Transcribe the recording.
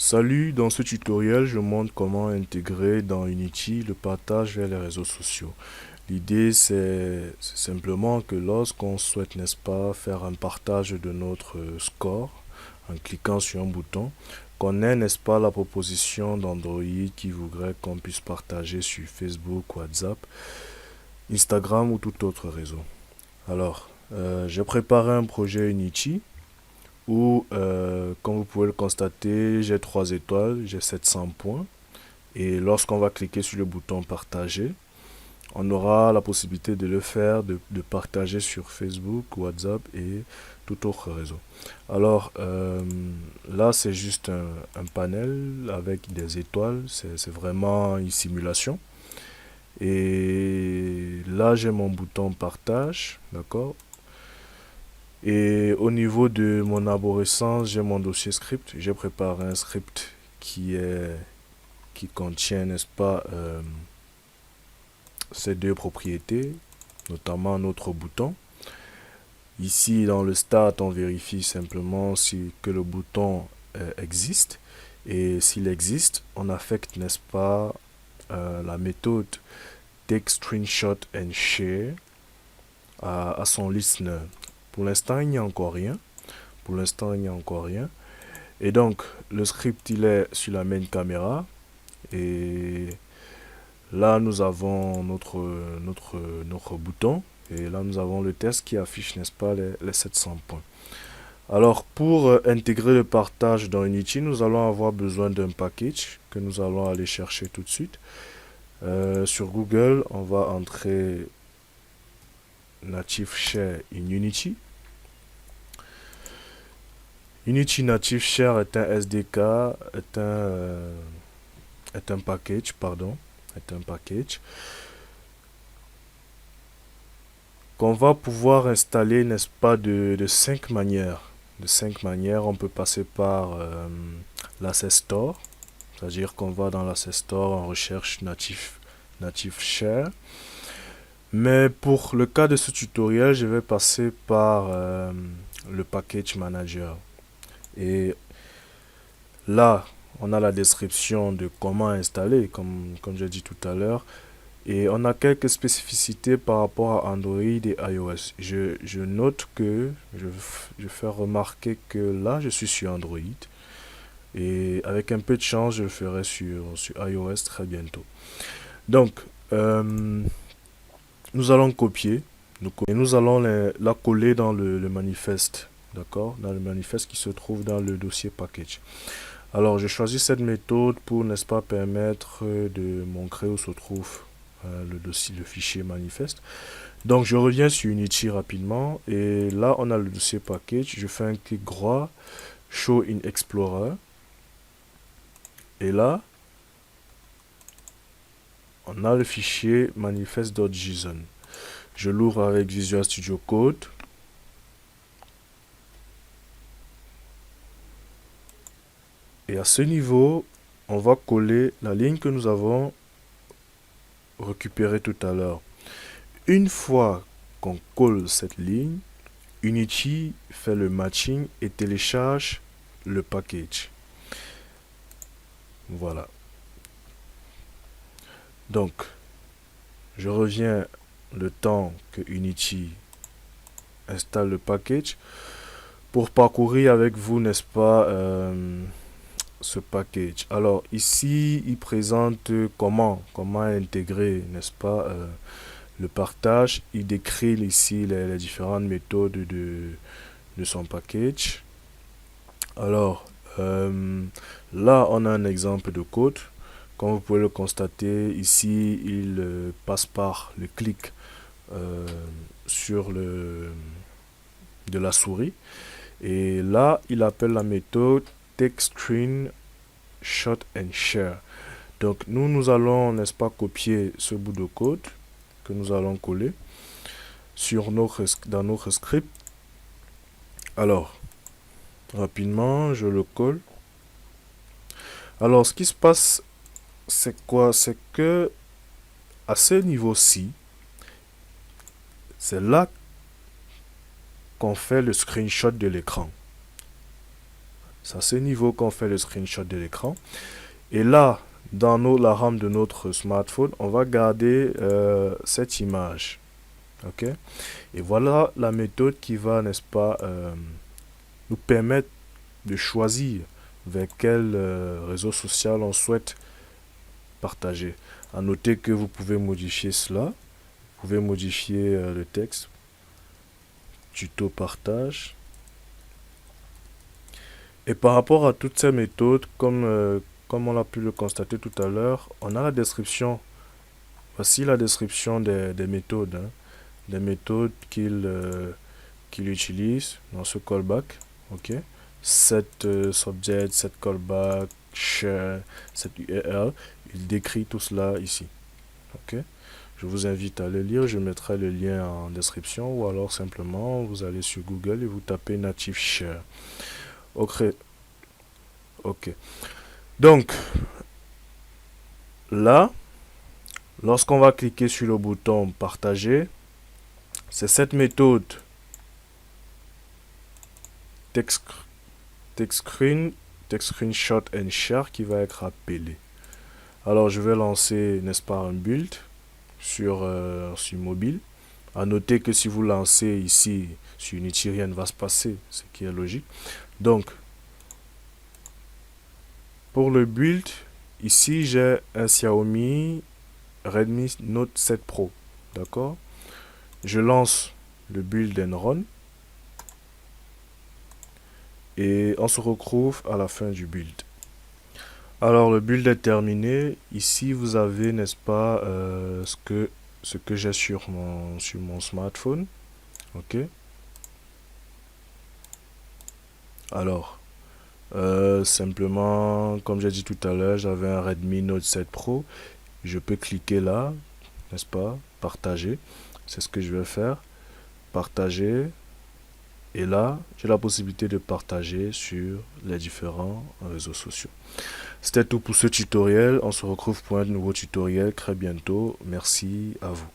Salut, dans ce tutoriel, je montre comment intégrer dans Unity le partage vers les réseaux sociaux. L'idée, c'est simplement que lorsqu'on souhaite, n'est-ce pas, faire un partage de notre score en cliquant sur un bouton, qu'on ait, n'est-ce pas, la proposition d'Android qui voudrait qu'on puisse partager sur Facebook, WhatsApp, Instagram ou tout autre réseau. Alors, j'ai préparé un projet Unity où, comme vous pouvez le constater, j'ai 3 étoiles, j'ai 700 points. Et lorsqu'on va cliquer sur le bouton partager, on aura la possibilité de le faire, de partager sur Facebook, WhatsApp et tout autre réseau. Alors là, c'est juste un panel avec des étoiles, c'est vraiment une simulation. Et là, j'ai mon bouton partage, d'accord? Et au niveau de mon arborescence, j'ai mon dossier script. J'ai préparé un script qui contient, n'est-ce pas, ces deux propriétés, notamment notre bouton. Ici, dans le start, on vérifie simplement si que le bouton existe. Et s'il existe, on affecte, n'est-ce pas, la méthode take screenshot and share à son listener. Pour l'instant, il n'y a encore rien. Pour l'instant, il n'y a encore rien. Et donc, le script, il est sur la main caméra. Et là, nous avons notre bouton. Et là, nous avons le test qui affiche, n'est-ce pas, les 700 points. Alors, pour intégrer le partage dans Unity, nous allons avoir besoin d'un package que nous allons aller chercher tout de suite. Sur Google, on va entrer Native Share in Unity. Unity Native Share est un SDK, est un package, pardon, est un package qu'on va pouvoir installer, n'est-ce pas, de 5 manières. De 5 manières, on peut passer par l'Asset Store, c'est-à-dire qu'on va dans l'Asset Store, on recherche Native Share. Mais pour le cas de ce tutoriel, je vais passer par le Package Manager. Et là, on a la description de comment installer, comme j'ai dit tout à l'heure. Et on a quelques spécificités par rapport à Android et iOS. Je note que, je fais remarquer que là, je suis sur Android. Et avec un peu de chance, je le ferai sur iOS très bientôt. Donc, nous allons copier. Et nous allons la coller dans le manifeste. D'accord? Dans le manifeste qui se trouve dans le dossier package. Alors, je choisis cette méthode pour, n'est-ce pas, permettre de montrer où se trouve le dossier, le fichier manifeste. Donc, je reviens sur Unity rapidement. Et là, on a le dossier package. Je fais un clic droit, Show in Explorer. Et là, on a le fichier manifest.json. Je l'ouvre avec Visual Studio Code. Et à ce niveau, on va coller la ligne que nous avons récupérée tout à l'heure. Une fois qu'on colle cette ligne, Unity fait le matching et télécharge le package. Voilà. Donc, je reviens le temps que Unity installe le package pour parcourir avec vous, n'est-ce pas, ce package. Alors ici, il présente comment intégrer, n'est-ce pas, le partage. Il décrit ici les différentes méthodes de son package. Alors là, on a un exemple de code. Comme vous pouvez le constater, ici, il passe par le clic euh, sur de la souris. Et là, il appelle la méthode take screen shot and share. Donc nous allons, n'est-ce pas, copier ce bout de code que nous allons coller dans notre script. Alors, rapidement, je le colle. Alors, ce qui se passe, c'est quoi? C'est que à ce niveau-ci, c'est là qu'on fait le screenshot de l'écran. C'est à ce niveau qu'on fait le screenshot de l'écran. Et là, dans la RAM de notre smartphone, on va garder cette image. Ok? Et voilà la méthode qui va, n'est-ce pas, nous permettre de choisir vers quel réseau social on souhaite partager. À noter que vous pouvez modifier cela. Vous pouvez modifier le texte. Tuto partage. Et par rapport à toutes ces méthodes, comme on a pu le constater tout à l'heure, on a la description. Voici la description des méthodes, hein, des méthodes qu'il utilise dans ce callback. Ok? Set subject, set callback, share, set URL. Il décrit tout cela ici. Ok? Je vous invite à le lire. Je mettrai le lien en description ou alors simplement vous allez sur Google et vous tapez native share. Ok. Ok. Donc là, lorsqu'on va cliquer sur le bouton partager, c'est cette méthode text screenshot and share qui va être appelée. Alors je vais lancer, n'est-ce pas, un build sur mobile. À noter que si vous lancez ici sur Unity, rien ne va se passer, ce qui est logique. Donc, pour le build, ici j'ai un Xiaomi Redmi Note 7 Pro. D'accord? Je lance le build and run. Et on se retrouve à la fin du build. Alors le build est terminé. Ici vous avez, n'est-ce pas, ce que j'ai sur mon smartphone. Ok. Alors, simplement, comme j'ai dit tout à l'heure, j'avais un Redmi Note 7 Pro. Je peux cliquer là, n'est-ce pas, partager. C'est ce que je vais faire. Partager. Et là, j'ai la possibilité de partager sur les différents réseaux sociaux. C'était tout pour ce tutoriel. On se retrouve pour un nouveau tutoriel très bientôt. Merci à vous.